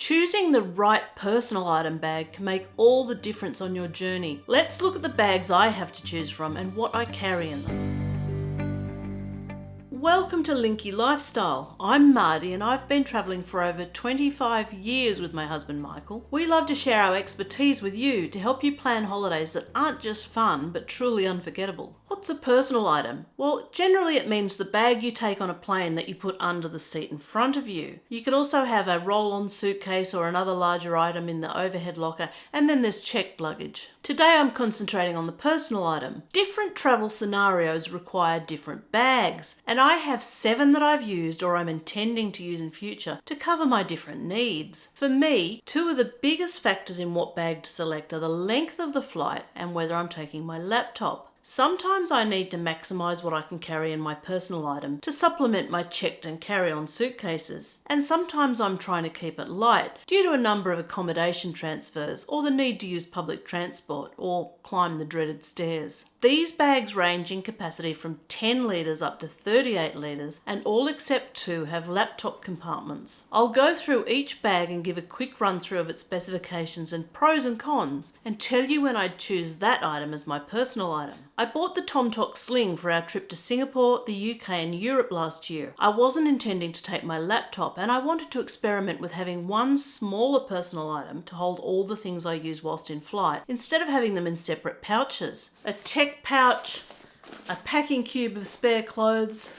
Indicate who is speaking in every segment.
Speaker 1: Choosing the right personal item bag can make all the difference on your journey. Let's look at the bags I have to choose from and what I carry in them. Welcome to Linky Lifestyle. I'm Mardi and I've been travelling for over 25 years with my husband Michael. We love to share our expertise with you to help you plan holidays that aren't just fun but truly unforgettable. What's a personal item? Well, generally it means the bag you take on a plane that you put under the seat in front of you. You could also have a roll-on suitcase or another larger item in the overhead locker, and then there's checked luggage. Today I'm concentrating on the personal item. Different travel scenarios require different bags, and I have 7 that I've used or I'm intending to use in future to cover my different needs. For me, 2 of the biggest factors in what bag to select are the length of the flight and whether I'm taking my laptop. Sometimes I need to maximise what I can carry in my personal item to supplement my checked and carry-on suitcases. And sometimes I'm trying to keep it light due to a number of accommodation transfers or the need to use public transport or climb the dreaded stairs. These bags range in capacity from 10 litres up to 38 litres, and all except 2 have laptop compartments. I'll go through each bag and give a quick run through of its specifications and pros and cons, and tell you when I'd choose that item as my personal item. I bought the TomToc sling for our trip to Singapore, the UK and Europe last year. I wasn't intending to take my laptop and I wanted to experiment with having one smaller personal item to hold all the things I use whilst in flight, instead of having them in separate pouches. A tech pouch, a packing cube of spare clothes,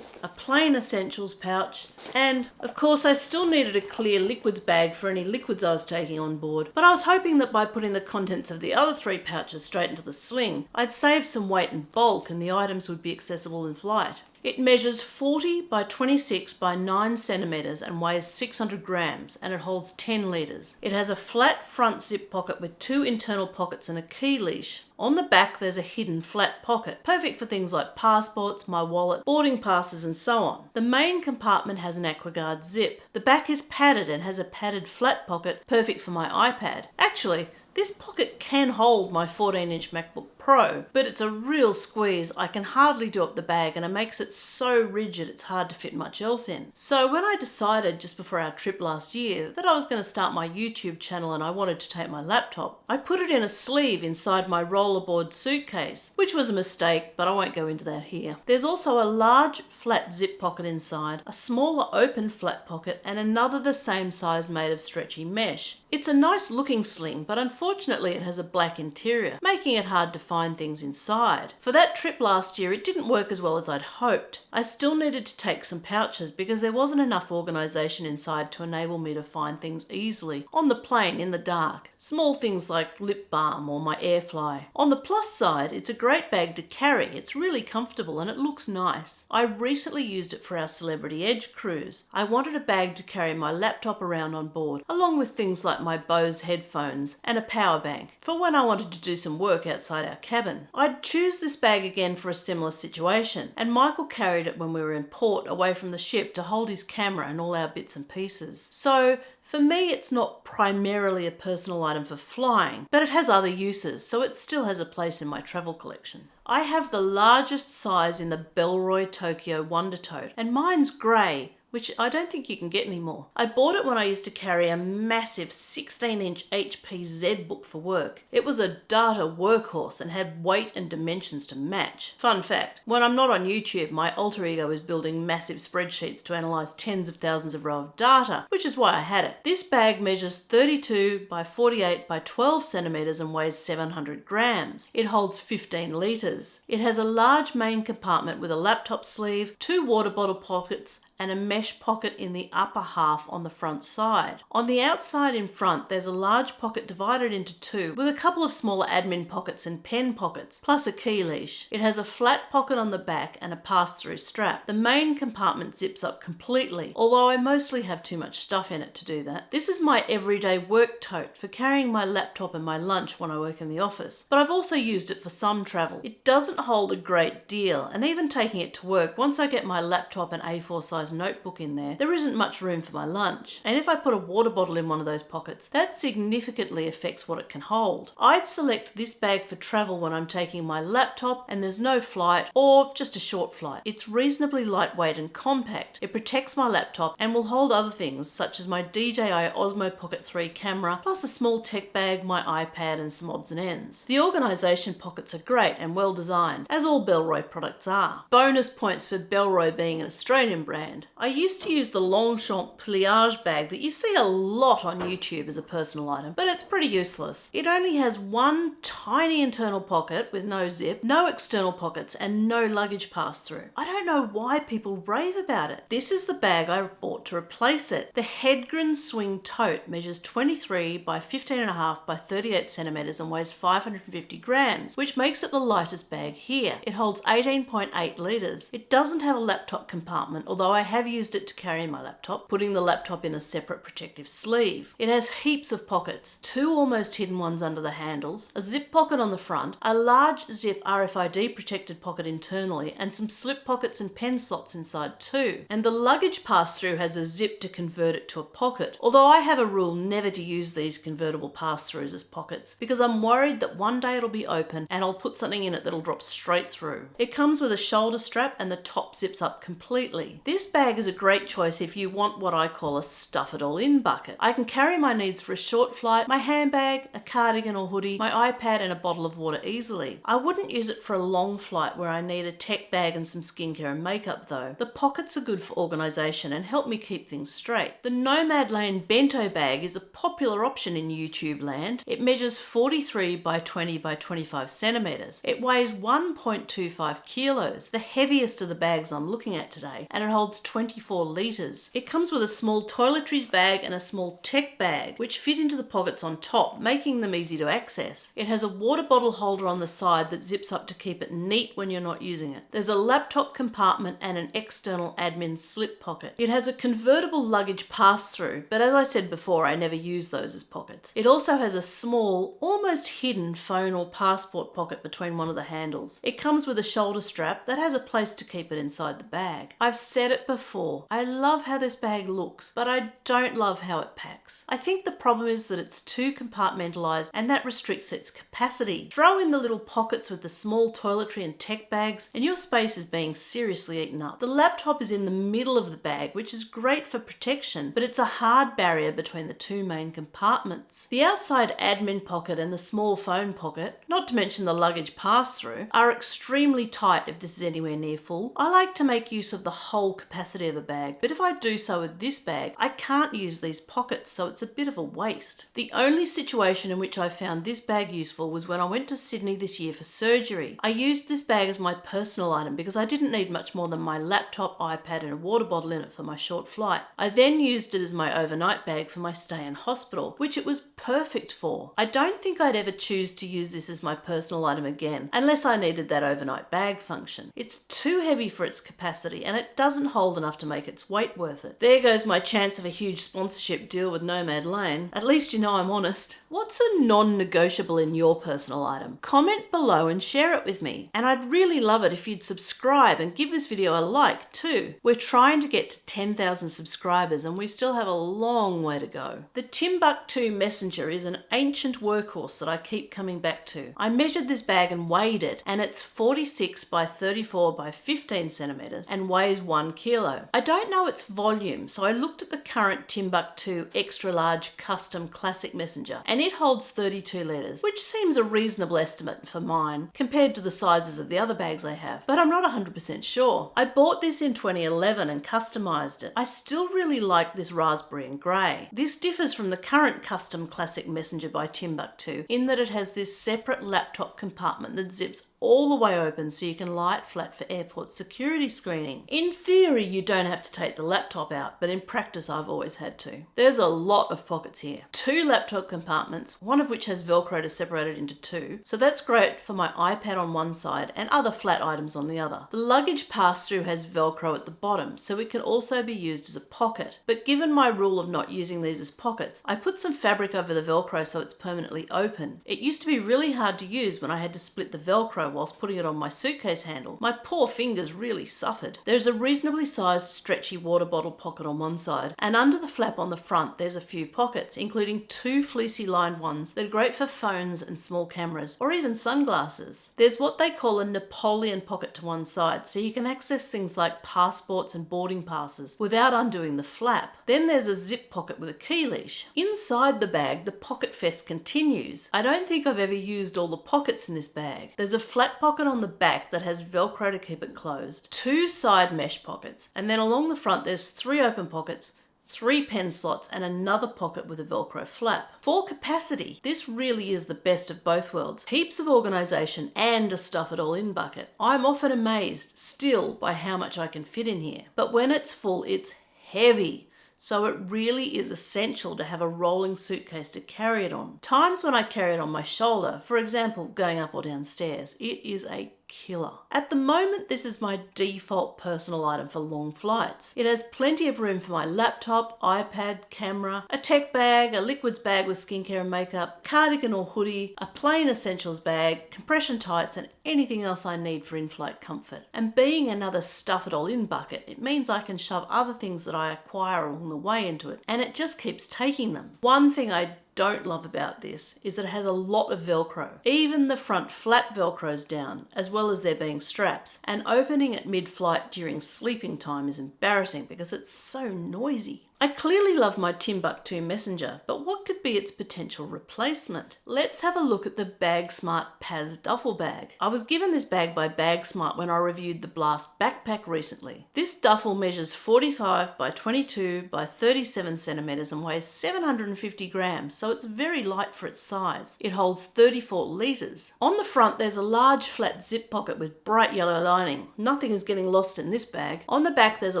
Speaker 1: a plain essentials pouch, and of course I still needed a clear liquids bag for any liquids I was taking on board, but I was hoping that by putting the contents of the other 3 pouches straight into the sling, I'd save some weight and bulk and the items would be accessible in flight. It measures 40 by 26 by 9 centimetres and weighs 600 grams, and it holds 10 litres. It has a flat front zip pocket with 2 internal pockets and a key leash. On the back there's a hidden flat pocket, perfect for things like passports, my wallet, boarding passes and so on. The main compartment has an AquaGuard zip. The back is padded and has a padded flat pocket, perfect for my iPad. Actually, this pocket can hold my 14-inch MacBook Pro, but it's a real squeeze. I can hardly do up the bag and it makes it so rigid it's hard to fit much else in. So when I decided just before our trip last year that I was going to start my YouTube channel and I wanted to take my laptop, I put it in a sleeve inside my rollerboard suitcase, which was a mistake, but I won't go into that here. There's also a large flat zip pocket inside, a smaller open flat pocket, and another the same size made of stretchy mesh. It's a nice looking sling, but unfortunately it has a black interior, making it hard to find things inside. For that trip last year, it didn't work as well as I'd hoped. I still needed to take some pouches because there wasn't enough organisation inside to enable me to find things easily on the plane in the dark. Small things like lip balm or my airfly. On the plus side, it's a great bag to carry. It's really comfortable and it looks nice. I recently used it for our Celebrity Edge cruise. I wanted a bag to carry my laptop around on board, along with things like my Bose headphones and a power bank for when I wanted to do some work outside our cabin. I'd choose this bag again for a similar situation, and Michael carried it when we were in port away from the ship to hold his camera and all our bits and pieces. So for me it's not primarily a personal item for flying, but it has other uses, so it still has a place in my travel collection. I have the largest size in the Bellroy Tokyo Wonder tote, and mine's grey, which I don't think you can get anymore. I bought it when I used to carry a massive 16-inch HP Ebook for work. It was a data workhorse and had weight and dimensions to match. Fun fact, when I'm not on YouTube, my alter ego is building massive spreadsheets to analyse tens of thousands of rows of data, which is why I had it. This bag measures 32 by 48 by 12 centimetres and weighs 700 grams. It holds 15 litres. It has a large main compartment with a laptop sleeve, 2 water bottle pockets, and a mesh pocket in the upper half on the front side. On the outside in front, there's a large pocket divided into 2 with a couple of smaller admin pockets and pen pockets, plus a key leash. It has a flat pocket on the back and a pass-through strap. The main compartment zips up completely, although I mostly have too much stuff in it to do that. This is my everyday work tote for carrying my laptop and my lunch when I work in the office, but I've also used it for some travel. It doesn't hold a great deal, and even taking it to work, once I get my laptop and A4 size size notebook in there isn't much room for my lunch. And if I put a water bottle in one of those pockets, that significantly affects what it can hold. I'd select this bag for travel when I'm taking my laptop and there's no flight or just a short flight. It's reasonably lightweight and compact. It protects my laptop and will hold other things such as my DJI Osmo Pocket 3 camera, plus a small tech bag, my iPad and some odds and ends. The organisation pockets are great and well designed, as all Bellroy products are. Bonus points for Bellroy being an Australian brand. I used to use the Longchamp pliage bag that you see a lot on YouTube as a personal item, but it's pretty useless. It only has one tiny internal pocket with no zip, no external pockets and no luggage pass-through. I don't know why people rave about it. This is the bag I bought to replace it. The Hedgren Swing tote measures 23 by 15.5 by 38 centimeters and weighs 550 grams, which makes it the lightest bag here. It holds 18.8 litres. It doesn't have a laptop compartment, although I have used it to carry my laptop, putting the laptop in a separate protective sleeve. It has heaps of pockets, two almost hidden ones under the handles, a zip pocket on the front, a large zip RFID protected pocket internally, and some slip pockets and pen slots inside too. And the luggage pass-through has a zip to convert it to a pocket, although I have a rule never to use these convertible pass-throughs as pockets because I'm worried that one day it'll be open and I'll put something in it that'll drop straight through. It comes with a shoulder strap and the top zips up completely. This bag is a great choice if you want what I call a stuff it all in bucket. I can carry my needs for a short flight, my handbag, a cardigan or hoodie, my iPad and a bottle of water easily. I wouldn't use it for a long flight where I need a tech bag and some skincare and makeup though. The pockets are good for organisation and help me keep things straight. The Nomad Lane Bento bag is a popular option in YouTube land. It measures 43 by 20 by 25 centimeters. It weighs 1.25 kilos, the heaviest of the bags I'm looking at today, and it holds 24 litres. It comes with a small toiletries bag and a small tech bag, which fit into the pockets on top, making them easy to access. It has a water bottle holder on the side that zips up to keep it neat when you're not using it. There's a laptop compartment and an external admin slip pocket. It has a convertible luggage pass-through, but as I said before, I never use those as pockets. It also has a small, almost hidden phone or passport pocket between one of the handles. It comes with a shoulder strap that has a place to keep it inside the bag. I've said it before, I love how this bag looks, but I don't love how it packs. I think the problem is that it's too compartmentalized and that restricts its capacity. Throw in the little pockets with the small toiletry and tech bags and your space is being seriously eaten up. The laptop is in the middle of the bag, which is great for protection, but it's a hard barrier between the two main compartments. The outside admin pocket and the small phone pocket, not to mention the luggage pass-through, are extremely tight if this is anywhere near full. I like to make use of the whole capacity of a bag, but if I do so with this bag, I can't use these pockets, so it's a bit of a waste. The only situation in which I found this bag useful was when I went to Sydney this year for surgery. I used this bag as my personal item because I didn't need much more than my laptop, iPad and a water bottle in it for my short flight. I then used it as my overnight bag for my stay in hospital, which it was perfect for. I don't think I'd ever choose to use this as my personal item again, unless I needed that overnight bag function. It's too heavy for its capacity and it doesn't hold enough to make its weight worth it. There goes my chance of a huge sponsorship deal with Nomad Lane. At least you know I'm honest. What's a non-negotiable in your personal item? Comment below and share it with me. And I'd really love it if you'd subscribe and give this video a like too. We're trying to get to 10,000 subscribers and we still have a long way to go. The Timbuktu Messenger is an ancient workhorse that I keep coming back to. I measured this bag and weighed it and it's 46 by 34 by 15 centimeters and weighs 1 kilo. I don't know its volume, so I looked at the current Timbuktu extra large custom classic messenger and it holds 32 litres, which seems a reasonable estimate for mine compared to the sizes of the other bags I have, but I'm not 100% sure. I bought this in 2011 and customised it. I still really like this raspberry and grey. This differs from the current custom classic messenger by Timbuktu in that it has this separate laptop compartment that zips all the way open so you can lie it flat for airport security screening. In theory, you don't have to take the laptop out, but in practice I've always had to. There's a lot of pockets here. 2 laptop compartments, one of which has Velcro to separate it into 2, so that's great for my iPad on one side and other flat items on the other. The luggage pass-through has Velcro at the bottom, so it can also be used as a pocket. But given my rule of not using these as pockets, I put some fabric over the Velcro so it's permanently open. It used to be really hard to use when I had to split the Velcro whilst putting it on my suitcase handle. My poor fingers really suffered. There's a reasonably sized oversized stretchy water bottle pocket on one side, and under the flap on the front there's a few pockets, including 2 fleecy lined ones that are great for phones and small cameras, or even sunglasses. There's what they call a Napoleon pocket to one side, so you can access things like passports and boarding passes without undoing the flap. Then there's a zip pocket with a key leash. Inside the bag, the pocket fest continues. I don't think I've ever used all the pockets in this bag. There's a flat pocket on the back that has Velcro to keep it closed, 2 side mesh pockets, and then along the front there's 3 open pockets, 3 pen slots, and another pocket with a Velcro flap. For capacity, this really is the best of both worlds. Heaps of organisation and a stuff it all in bucket. I'm often amazed still by how much I can fit in here. But when it's full, it's heavy. So it really is essential to have a rolling suitcase to carry it on. Times when I carry it on my shoulder, for example, going up or down stairs, it is a killer. At the moment, this is my default personal item for long flights. It has plenty of room for my laptop, iPad, camera, a tech bag, a liquids bag with skincare and makeup, cardigan or hoodie, a plain essentials bag, compression tights, and anything else I need for in-flight comfort. And being another stuff it all in bucket, it means I can shove other things that I acquire along the way into it, and it just keeps taking them. One thing I don't love about this is that it has a lot of Velcro. Even the front flap Velcro's down, as well as there being straps, and opening at mid-flight during sleeping time is embarrassing because it's so noisy. I clearly love my Timbuktu Messenger, but what could be its potential replacement? Let's have a look at the Bagsmart Paz duffel bag. I was given this bag by Bagsmart when I reviewed the Blast backpack recently. This duffel measures 45 by 22 by 37 centimeters and weighs 750 grams, so it's very light for its size. It holds 34 liters. On the front, there's a large flat zip pocket with bright yellow lining. Nothing is getting lost in this bag. On the back, there's a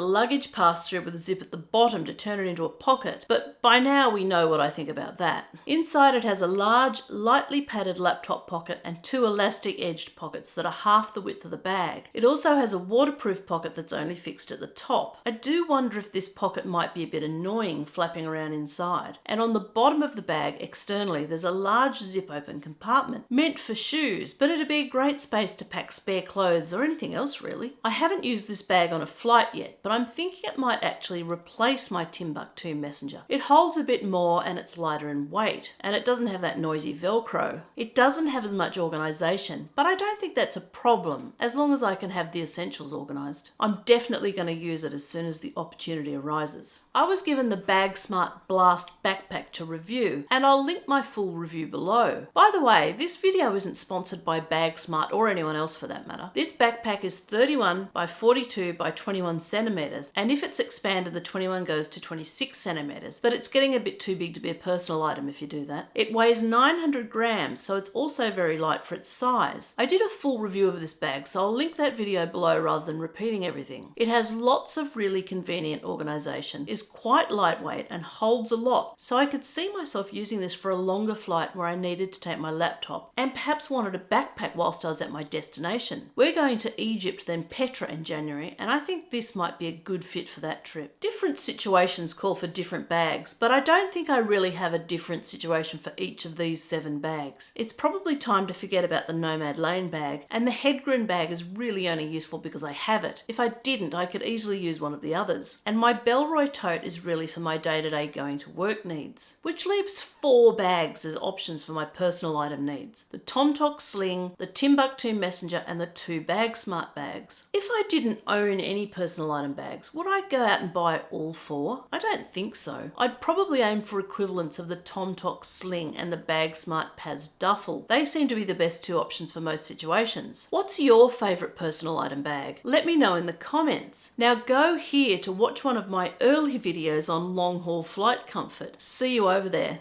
Speaker 1: luggage pass-through with a zip at the bottom to turn it into a pocket, but by now we know what I think about that. Inside it has a large, lightly padded laptop pocket and 2 elastic-edged pockets that are half the width of the bag. It also has a waterproof pocket that's only fixed at the top. I do wonder if this pocket might be a bit annoying flapping around inside. And on the bottom of the bag, externally, there's a large zip-open compartment meant for shoes, but it'd be a great space to pack spare clothes or anything else really. I haven't used this bag on a flight yet, but I'm thinking it might actually replace my Timbuktu Messenger. It holds a bit more and it's lighter in weight, and it doesn't have that noisy Velcro. It doesn't have as much organisation, but I don't think that's a problem as long as I can have the essentials organised. I'm definitely going to use it as soon as the opportunity arises. I was given the Bagsmart Blast backpack to review, and I'll link my full review below. By the way, this video isn't sponsored by Bagsmart or anyone else for that matter. This backpack is 31 by 42 by 21 centimeters, and if it's expanded, the 21 goes to 26 centimeters, but it's getting a bit too big to be a personal item if you do that. It weighs 900 grams, so it's also very light for its size. I did a full review of this bag, so I'll link that video below rather than repeating everything. It has lots of really convenient organisation, is quite lightweight and holds a lot, so I could see myself using this for a longer flight where I needed to take my laptop and perhaps wanted a backpack whilst I was at my destination. We're going to Egypt then Petra in January, and I think this might be a good fit for that trip. Different situations call for different bags, but I don't think I really have a different situation for each of these 7 bags. It's probably time to forget about the Nomad Lane bag, and the Hedgren bag is really only useful because I have it. If I didn't, I could easily use one of the others. And my Bellroy tote is really for my day-to-day going to work needs, which leaves 4 bags as options for my personal item needs. The TomToc sling, the Timbuktu Messenger, and the 2 Bagsmart bags. If I didn't own any personal item bags, would I go out and buy all 4? I don't think so. I'd probably aim for equivalents of the TomToc sling and the Bagsmart Paz duffel. They seem to be the best 2 options for most situations. What's your favourite personal item bag? Let me know in the comments. Now go here to watch one of my early videos on long haul flight comfort. See you over there.